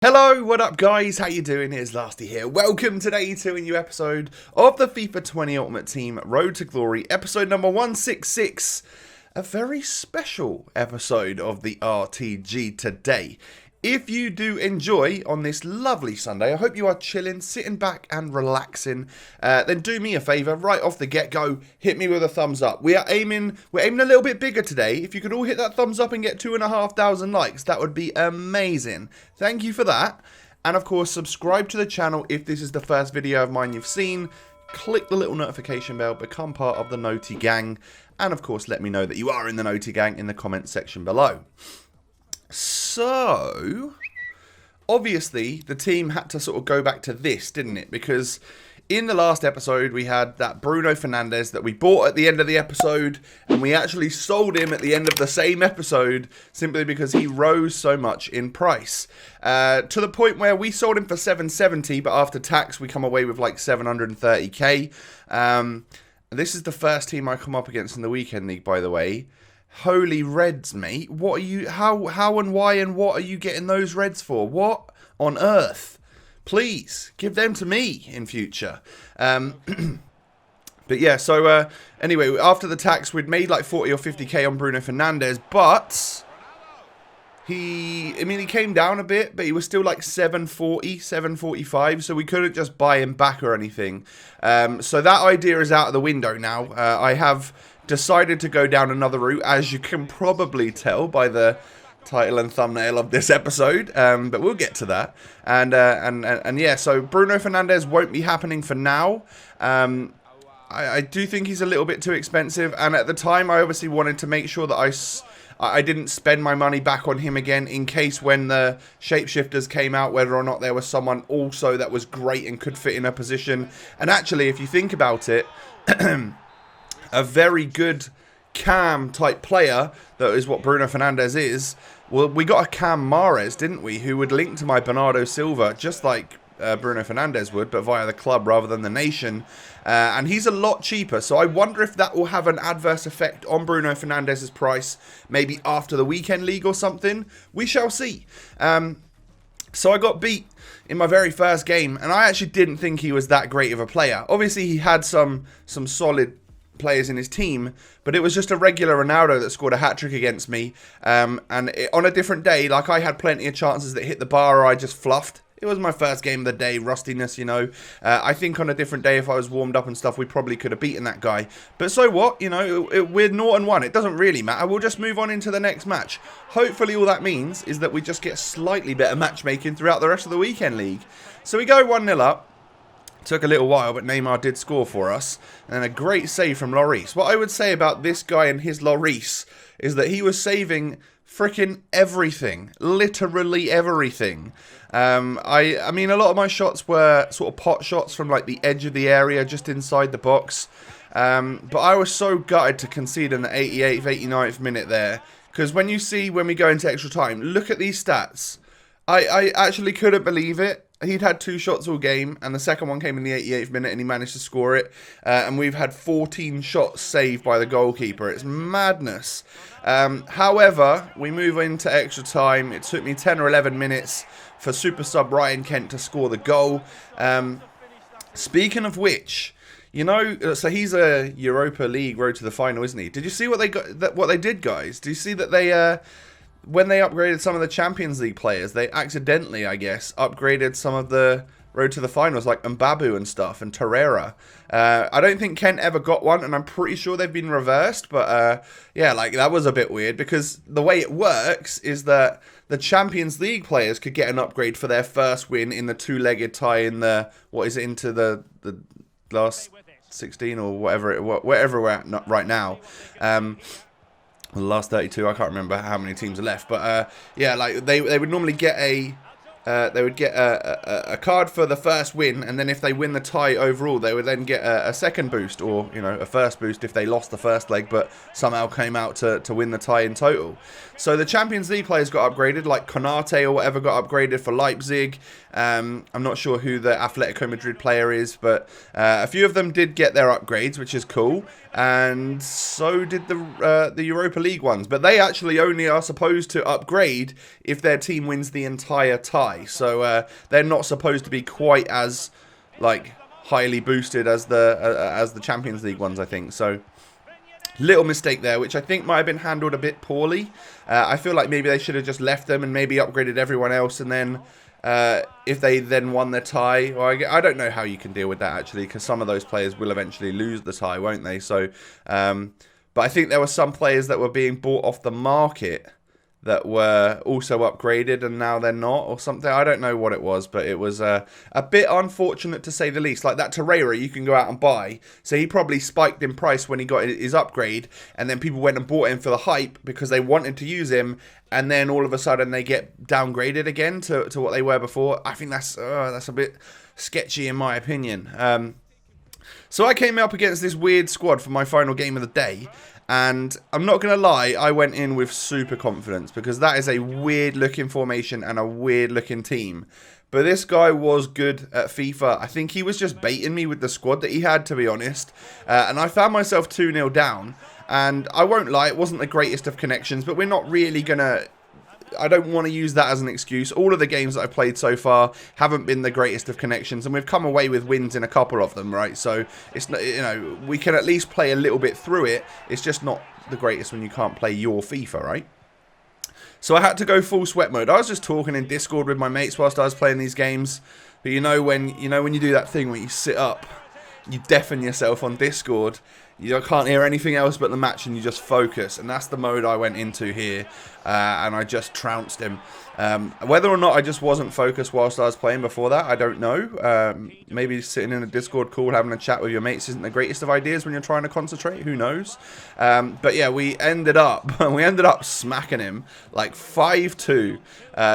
Hello, what up guys, how you doing? Here's Lasty here. Welcome today to a new episode of the FIFA 20 Ultimate Team Road to Glory, episode number 166. A very special episode of the RTG today. If you do enjoy on this lovely Sunday, I hope you are chilling, sitting back and relaxing. Then do me a favour, right off the get-go, hit me with a thumbs up. We're aiming a little bit bigger today. If you could all hit that thumbs up and get 2,500 likes, that would be amazing. Thank you for that. And of course, subscribe to the channel if this is the first video of mine you've seen. Click the little notification bell, become part of the Noti gang. And of course, let me know that you are in the Noti gang in the comments section below. So, obviously, the team had to sort of go back to this, didn't it? Because in the last episode, we had that Bruno Fernandes that we bought at the end of the episode, and we actually sold him at the end of the same episode, simply because he rose so much in price. To the point where we sold him for 770, but after tax, we come away with like 730k. This is the first team I come up against in the weekend league, by the way. Holy reds, mate. What are you, how and why and what are you getting those reds for? What on earth? Please, give them to me in future. But yeah, so anyway, after the tax, we'd made like 40 or 50k on Bruno Fernandes, but he came down a bit, but he was still like 740, 745, so we couldn't just buy him back or anything. So that idea is out of the window now. I have decided to go down another route, as you can probably tell by the title and thumbnail of this episode, but we'll get to that. And yeah, so Bruno Fernandes won't be happening for now. I do think he's a little bit too expensive, and at the time I obviously wanted to make sure that I didn't spend my money back on him again, in case when the Shapeshifters came out, whether or not there was someone also that was great and could fit in a position. And actually, if you think about it, a very good cam type player, that is what Bruno Fernandes is. Well, we got a Cam Mahrez, didn't we, who would link to my Bernardo Silva, just like Bruno Fernandes would, but via the club rather than the nation. And he's a lot cheaper, so I wonder if that will have an adverse effect on Bruno Fernandes' price, maybe after the weekend league or something. We shall see. So I got beat in my very first game, and I actually didn't think he was that great of a player. Obviously, he had some solid players in his team, but it was just a regular Ronaldo that scored a hat-trick against me. On a different day, like, I had plenty of chances that hit the bar or I just fluffed. It was my first game of the day, rustiness, you know. I think on a different day, if I was warmed up and stuff, we probably could have beaten that guy. But so what? You know, we're 0-1. It doesn't really matter. We'll just move on into the next match. Hopefully all that means is that we just get slightly better matchmaking throughout the rest of the weekend league. So we go 1-0 up. Took a little while, but Neymar did score for us. And a great save from Lloris. What I would say about this guy and his Lloris is that he was saving freaking everything. Literally everything. I mean, a lot of my shots were sort of pot shots from like the edge of the area, just inside the box. But I was so gutted to concede in the 88th, 89th minute there. Because when we go into extra time, look at these stats. I actually couldn't believe it. He'd had 2 shots all game, and the second one came in the 88th minute, and he managed to score it. And we've had 14 shots saved by the goalkeeper. It's madness. However, we move into extra time. It took me 10 or 11 minutes for super sub Ryan Kent to score the goal. Speaking of which, you know, so he's a Europa League road to the final, isn't he? Did you see what they got? What they did, guys? Do you see that they when they upgraded some of the Champions League players, they accidentally, I guess, upgraded some of the road to the finals, like Mbabu and stuff, and Torreira. I don't think Kent ever got one, and I'm pretty sure they've been reversed, but yeah, like, that was a bit weird, because the way it works is that the Champions League players could get an upgrade for their first win in the 2-legged tie in the, into the last 16 or whatever wherever we're at right now. The last 32, I can't remember how many teams are left, but yeah, like they would normally get a card for the first win, and then if they win the tie overall, they would then get a second boost, or, you know, a first boost if they lost the first leg but somehow came out to win the tie in total. So the Champions League players got upgraded, like Konate or whatever got upgraded for Leipzig. I'm not sure who the Atletico Madrid player is, but a few of them did get their upgrades, which is cool. And so did the Europa League ones. But they actually only are supposed to upgrade if their team wins the entire tie. high. So they're not supposed to be quite as like highly boosted as the Champions League ones, I think. So little mistake there, which I think might have been handled a bit poorly. I feel like maybe they should have just left them and maybe upgraded everyone else, and then if they then won the tie, well, I don't know how you can deal with that actually, because some of those players will eventually lose the tie, won't they? So, but I think there were some players that were being bought off the market that were also upgraded and now they're not, or something. I don't know what it was, but it was a bit unfortunate to say the least. Like that Torreira you can go out and buy, so he probably spiked in price when he got his upgrade, and then people went and bought him for the hype because they wanted to use him, and then all of a sudden they get downgraded again to what they were before. I think that's a bit sketchy in my opinion. So I came up against this weird squad for my final game of the day, and I'm not going to lie, I went in with super confidence because that is a weird looking formation and a weird looking team. But this guy was good at FIFA. I think he was just baiting me with the squad that he had, to be honest. And I found myself 2-0 down. And I won't lie, it wasn't the greatest of connections, but we're not really going to... I don't want to use that as an excuse. All of the games that I've played so far haven't been the greatest of connections, and we've come away with wins in a couple of them, right? So it's not, you know, we can at least play a little bit through it. It's just not the greatest when you can't play your FIFA, right? So I had to go full sweat mode. I was just talking in Discord with my mates whilst I was playing these games. But you know when you do that thing where you sit up, you deafen yourself on Discord. You can't hear anything else but the match, and you just focus. And that's the mode I went into here, and I just trounced him. Whether or not I just wasn't focused whilst I was playing before that, I don't know. Maybe sitting in a Discord call having a chat with your mates isn't the greatest of ideas when you're trying to concentrate. Who knows? But yeah, we ended up smacking him like 5-2.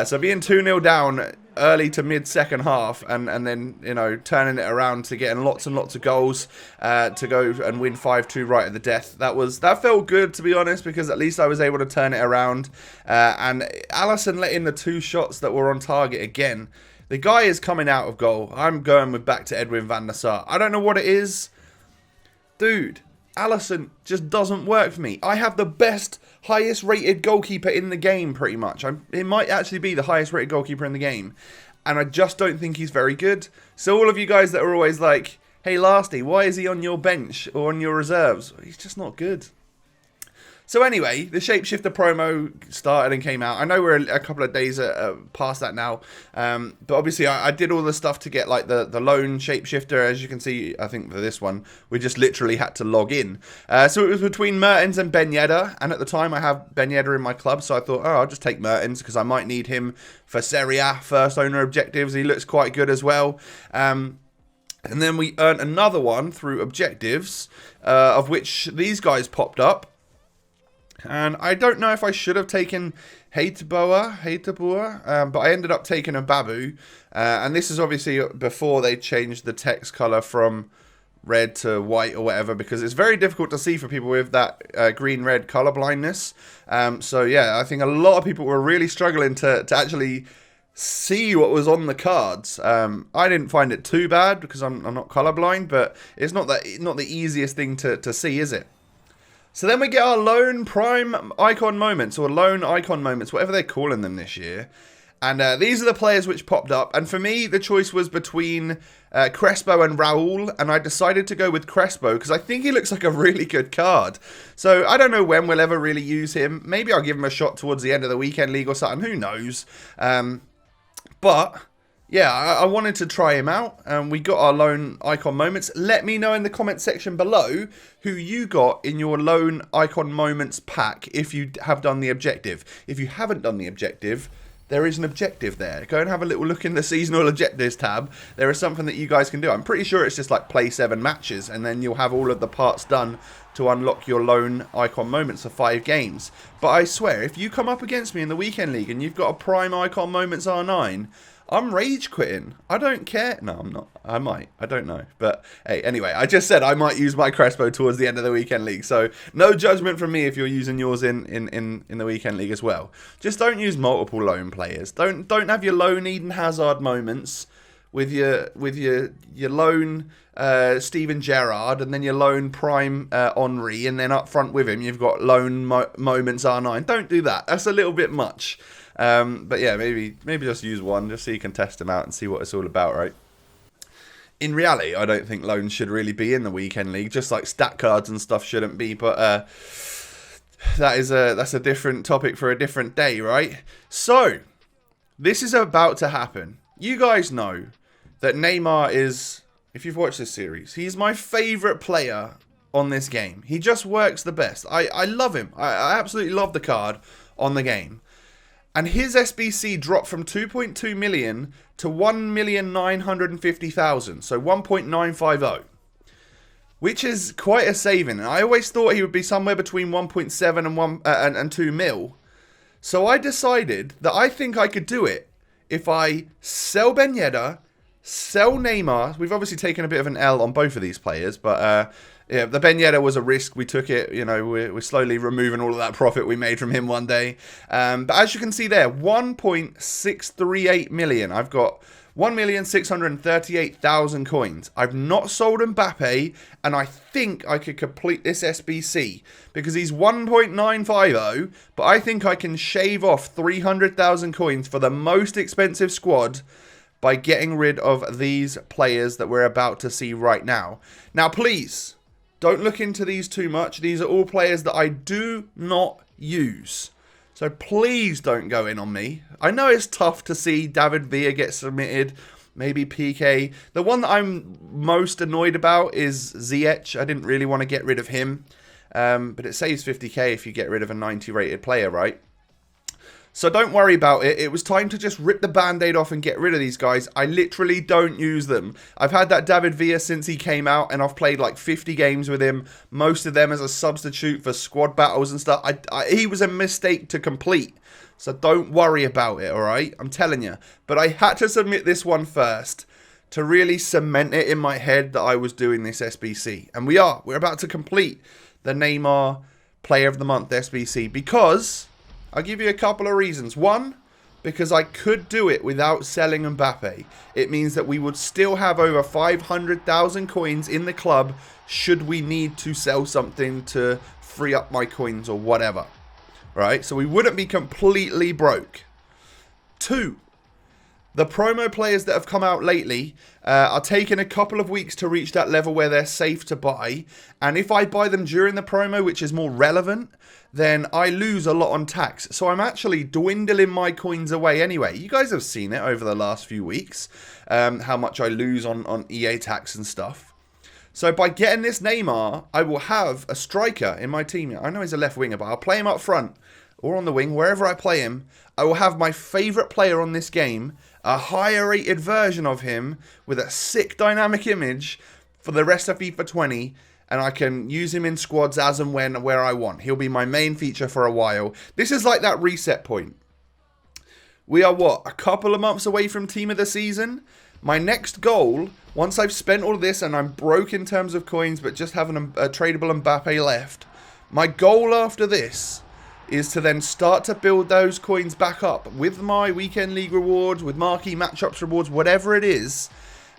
So being 2-0 down early to mid second half, and then, you know, turning it around to getting lots and lots of goals to go and win 5-2 right at the death. That felt good, to be honest, because at least I was able to turn it around. And Alisson let in the 2 shots that were on target again. The guy is coming out of goal. I'm going back to Edwin van der Sar. I don't know what it is, dude. Alisson just doesn't work for me. I have the best, highest rated goalkeeper in the game, pretty much. It might actually be the highest rated goalkeeper in the game. And I just don't think he's very good. So all of you guys that are always like, hey Lasty, why is he on your bench or on your reserves? He's just not good. So anyway, the Shapeshifter promo started and came out. I know we're a couple of days past that now. But obviously I did all the stuff to get like the lone Shapeshifter. As you can see, I think for this one, we just literally had to log in. So it was between Mertens and Ben Yedder. And at the time I have Ben Yedder in my club. So I thought, oh, I'll just take Mertens because I might need him for Serie A first owner objectives. He looks quite good as well. And then we earned another one through objectives, of which these guys popped up. And I don't know if I should have taken Haterboa, but I ended up taking a Babu. And this is obviously before they changed the text color from red to white or whatever, because it's very difficult to see for people with that green-red color blindness. So yeah, I think a lot of people were really struggling to actually see what was on the cards. I didn't find it too bad because I'm not colorblind, but it's not the easiest thing to see, is it? So then we get our lone prime icon moments, or lone icon moments, whatever they're calling them this year. And these are the players which popped up. And for me, the choice was between Crespo and Raul. And I decided to go with Crespo because I think he looks like a really good card. So I don't know when we'll ever really use him. Maybe I'll give him a shot towards the end of the weekend league or something. Who knows? But yeah, I wanted to try him out, and we got our lone icon moments. Let me know in the comment section below who you got in your lone icon moments pack if you have done the objective. If you haven't done the objective, there is an objective there. Go and have a little look in the seasonal objectives tab. There is something that you guys can do. I'm pretty sure it's just like play 7 matches, and then you'll have all of the parts done to unlock your lone icon moments for 5 games. But I swear, if you come up against me in the weekend league and you've got a prime icon moments R9, I'm rage quitting. I don't care. No, I'm not. I might. I don't know. But hey, anyway, I just said I might use my Crespo towards the end of the weekend league. So no judgment from me if you're using yours in the weekend league as well. Just don't use multiple lone players. Don't have your lone Eden Hazard moments with your lone Steven Gerrard and then your lone prime Henry, and then up front with him you've got lone moments R9. Don't do that. That's a little bit much. But yeah, maybe just use one just so you can test them out and see what it's all about, right? In reality, I don't think loans should really be in the weekend league, just like stat cards and stuff shouldn't be. But that's a different topic for a different day, right? So this is about to happen. You guys know that Neymar is, if you've watched this series, he's my favourite player on this game. He just works the best. I love him. I absolutely love the card on the game. And his SBC dropped from 2.2 million to 1,950,000. So 1.950. Which is quite a saving. And I always thought he would be somewhere between 1.7 and 2 mil. So I decided that I think I could do it if I sell Ben Yedder, sell Neymar. We've obviously taken a bit of an L on both of these players, but yeah, the Ben Yedder was a risk. We took it. You know, we're slowly removing all of that profit we made from him one day. But as you can see there, 1.638 million. I've got 1,638,000 coins. I've not sold Mbappe, and I think I could complete this SBC because he's 1.950, but I think I can shave off 300,000 coins for the most expensive squad by getting rid of these players that we're about to see right now. Now, please, don't look into these too much. These are all players that I do not use. So please don't go in on me. I know it's tough to see David Villa get submitted. Maybe PK. The one that I'm most annoyed about is Ziyech. I didn't really want to get rid of him. But it saves 50k if you get rid of a 90 rated player, right? So don't worry about it. It was time to just rip the band-aid off and get rid of these guys. I literally don't use them. I've had that David Villa since he came out, and I've played like 50 games with him. Most of them as a substitute for squad battles and stuff. He was a mistake to complete. So don't worry about it, alright? I'm telling you. But I had to submit this one first to really cement it in my head that I was doing this SBC. And we are. We're about to complete the Neymar Player of the Month SBC because I'll give you a couple of reasons. One, because I could do it without selling Mbappe. It means that we would still have over 500,000 coins in the club should we need to sell something to free up my coins or whatever. Right? So we wouldn't be completely broke. Two, the promo players that have come out lately are taking a couple of weeks to reach that level where they're safe to buy. And if I buy them during the promo, which is more relevant, then I lose a lot on tax. So I'm actually dwindling my coins away anyway. You guys have seen it over the last few weeks, how much I lose on EA tax and stuff. So by getting this Neymar, I will have a striker in my team. I know he's a left winger, but I'll play him up front or on the wing, wherever I play him. I will have my favourite player on this game, a higher rated version of him with a sick dynamic image for the rest of FIFA 20. And I can use him in squads as and when, where I want. He'll be my main feature for a while. This is like that reset point. We are, what, a couple of months away from Team of the Season? My next goal, once I've spent all of this and I'm broke in terms of coins, but just having a tradable Mbappe left, my goal after this is to then start to build those coins back up with my weekend league rewards, with marquee matchups rewards, whatever it is,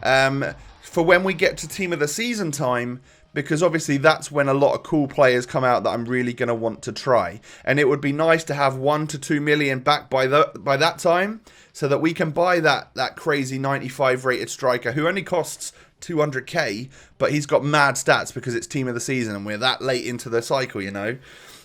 for when we get to Team of the Season time. Because obviously that's when a lot of cool players come out that I'm really going to want to try. And it would be nice to have 1 to 2 million back by that time, so that we can buy that crazy 95 rated striker who only costs 200k, but he's got mad stats because it's Team of the Season and we're that late into the cycle, you know.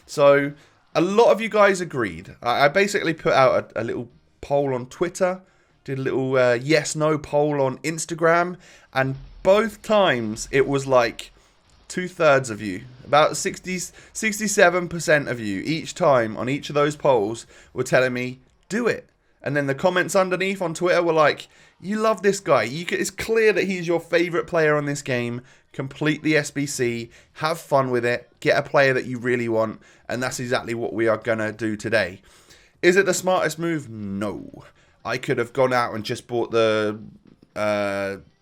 So a lot of you guys agreed. I basically put out a little poll on Twitter, did a little yes/no poll on Instagram, and both times it was like 2/3 of you, about 67% of you each time on each of those polls were telling me, do it. And then the comments underneath on Twitter were like, you love this guy. It's clear that he's your favourite player on this game. Complete the SBC. Have fun with it. Get a player that you really want. And that's exactly what we are going to do today. Is it the smartest move? No. I could have gone out and just bought the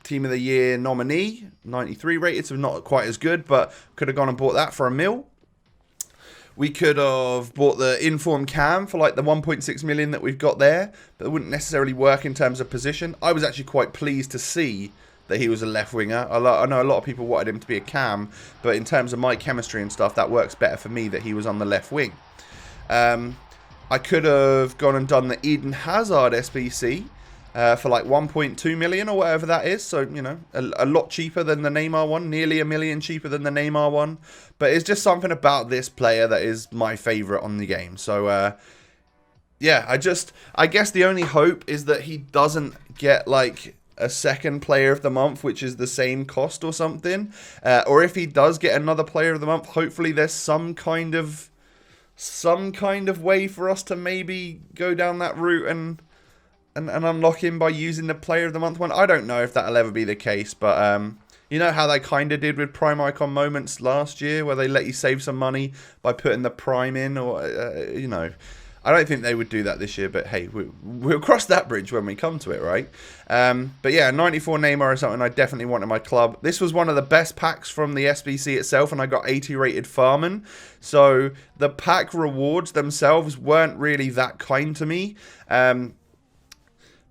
Team of the Year nominee, 93 rated, so not quite as good, but could have gone and bought that for $1 million. We could have bought the Inform Cam for like the 1.6 million that we've got there, but it wouldn't necessarily work in terms of position. I was actually quite pleased to see that he was a left winger. I know a lot of people wanted him to be a cam, but in terms of my chemistry and stuff, that works better for me that he was on the left wing. I could have gone and done the Eden Hazard SBC for like 1.2 million or whatever that is. So, you know, a lot cheaper than the Neymar one. Nearly $1 million cheaper than the Neymar one. But it's just something about this player that is my favourite on the game. So, yeah, I guess the only hope is that he doesn't get like a second player of the month, which is the same cost or something. Or if he does get another player of the month, hopefully there's some kind of way for us to maybe go down that route and unlock him by using the player of the month one. I don't know if that'll ever be the case, but you know how they kind of did with Prime Icon Moments last year, where they let you save some money by putting the Prime in, or you know, I don't think they would do that this year, but hey, we'll cross that bridge when we come to it, right? But yeah, 94 Neymar is something I definitely want in my club. This was one of the best packs from the SBC itself, and I got 80 rated farming. So the pack rewards themselves weren't really that kind to me.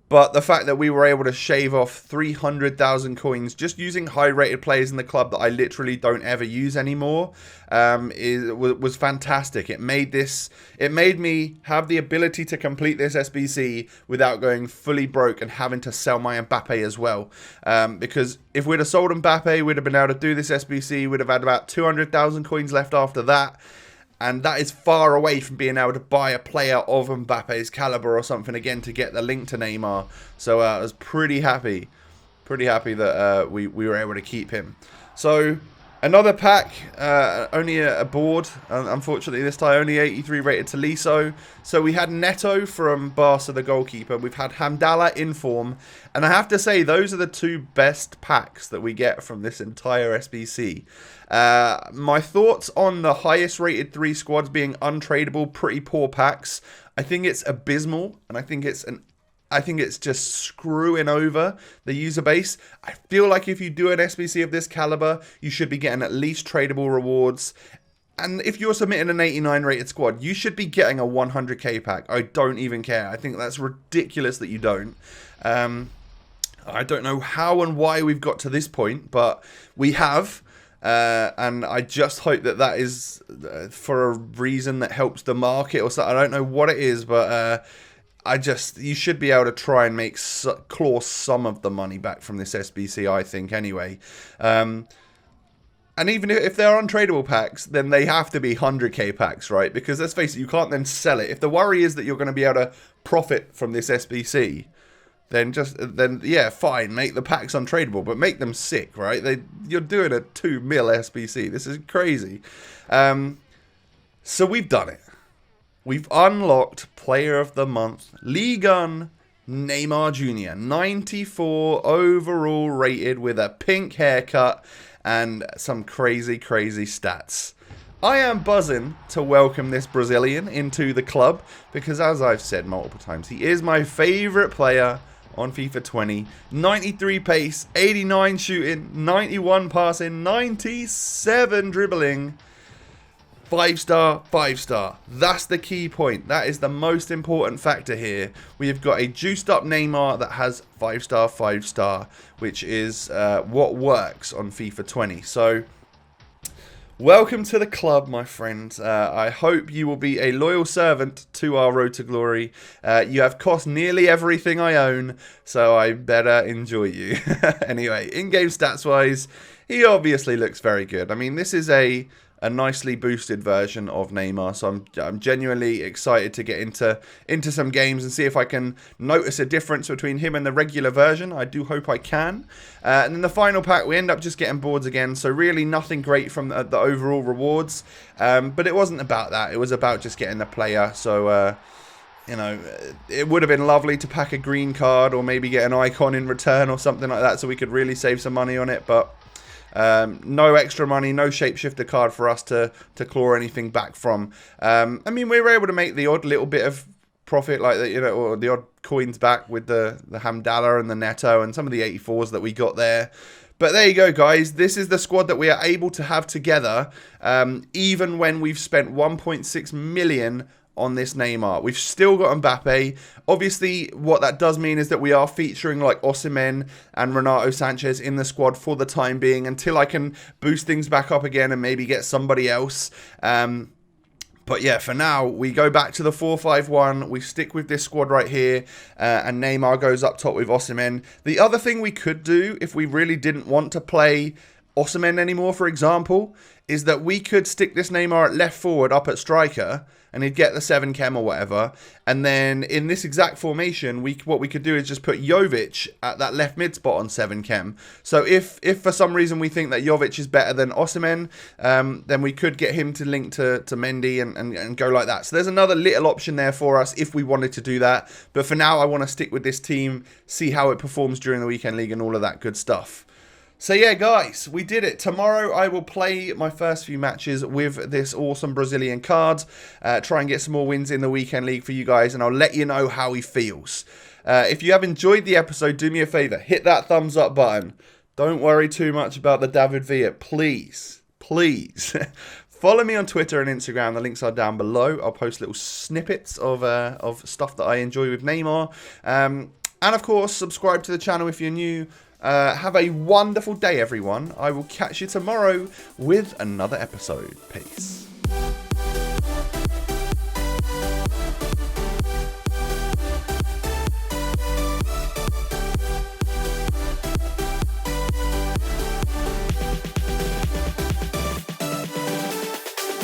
But the fact that we were able to shave off 300,000 coins just using high-rated players in the club that I literally don't ever use anymore was fantastic. It made me have the ability to complete this SBC without going fully broke and having to sell my Mbappe as well. Because if we'd have sold Mbappe, we'd have been able to do this SBC. We'd have had about 200,000 coins left after that. And that is far away from being able to buy a player of Mbappe's caliber or something again to get the link to Neymar. So I was pretty happy that we were able to keep him. So another pack, only a board, unfortunately this time, only 83 rated Tolisso. So we had Neto from Barca, the goalkeeper. We've had Hamdallah in form. And I have to say, those are the two best packs that we get from this entire SBC. My thoughts on the highest rated 3 squads being untradeable, pretty poor packs. I think it's abysmal, and I think it's just screwing over the user base. I feel like if you do an SBC of this caliber, you should be getting at least tradable rewards. And if you're submitting an 89 rated squad, you should be getting a 100k pack. I don't even care. I think that's ridiculous that you don't. I don't know how and why we've got to this point, but we have. And I just hope that is for a reason that helps the market or something. I don't know what it is, but you should be able to try and claw some of the money back from this SBC, I think, anyway. And even if they're untradeable packs, then they have to be 100k packs, right? Because let's face it, you can't then sell it. If the worry is that you're going to be able to profit from this SBC, then yeah, fine, make the packs untradeable, but make them sick, right? You're doing a 2 mil SBC. This is crazy. So we've done it. We've unlocked Player of the Month, Ligue 1 Neymar Jr. 94 overall rated with a pink haircut and some crazy stats. I am buzzing to welcome this Brazilian into the club because, as I've said multiple times, he is my favourite player on FIFA 20. 93 pace, 89 shooting, 91 passing, 97 dribbling. 5-star, 5-star. That's the key point. That is the most important factor here. We have got a juiced up Neymar that has 5-star, 5-star, which is what works on FIFA 20. So, welcome to the club, my friends. I hope you will be a loyal servant to our road to glory. You have cost nearly everything I own, so I better enjoy you. Anyway, in-game stats-wise, he obviously looks very good. I mean, this is a nicely boosted version of Neymar, so I'm genuinely excited to get into some games and see if I can notice a difference between him and the regular version. I do hope I can. And then the final pack, we end up just getting boards again, so really nothing great from the overall rewards, but it wasn't about that. It was about just getting the player. So you know, it would have been lovely to pack a green card or maybe get an icon in return or something like that, so we could really save some money on it. But no extra money, no Shapeshifter card for us to claw anything back from. I mean, we were able to make the odd little bit of profit, like the, you know, or the odd coins back with the Hamdallah and the Neto and some of the 84s that we got there. But there you go, guys. This is the squad that we are able to have together, even when we've spent 1.6 million on this Neymar. We've still got Mbappe. Obviously, what that does mean is that we are featuring like Osimhen and Renato Sanchez in the squad for the time being until I can boost things back up again and maybe get somebody else. But But yeah, for now, we go back to the 4-5-1. We stick with this squad right here. And Neymar goes up top with Osimhen. The other thing we could do, if we really didn't want to play Osimhen anymore, for example, is that we could stick this Neymar at left forward up at striker, and he'd get the 7 chem or whatever. And then in this exact formation, what we could do is just put Jovic at that left mid spot on 7 chem. So if for some reason we think that Jovic is better than Osimhen, then we could get him to link to Mendy and go like that. So there's another little option there for us if we wanted to do that. But for now, I want to stick with this team, see how it performs during the weekend league and all of that good stuff. So yeah, guys, we did it. Tomorrow I will play my first few matches with this awesome Brazilian card. Try and get some more wins in the weekend league for you guys, and I'll let you know how he feels. If you have enjoyed the episode, do me a favour. Hit that thumbs up button. Don't worry too much about the David Villa. Please, please. Follow me on Twitter and Instagram. The links are down below. I'll post little snippets of stuff that I enjoy with Neymar. And of course, subscribe to the channel if you're new. Have a wonderful day, everyone. I will catch you tomorrow with another episode. Peace.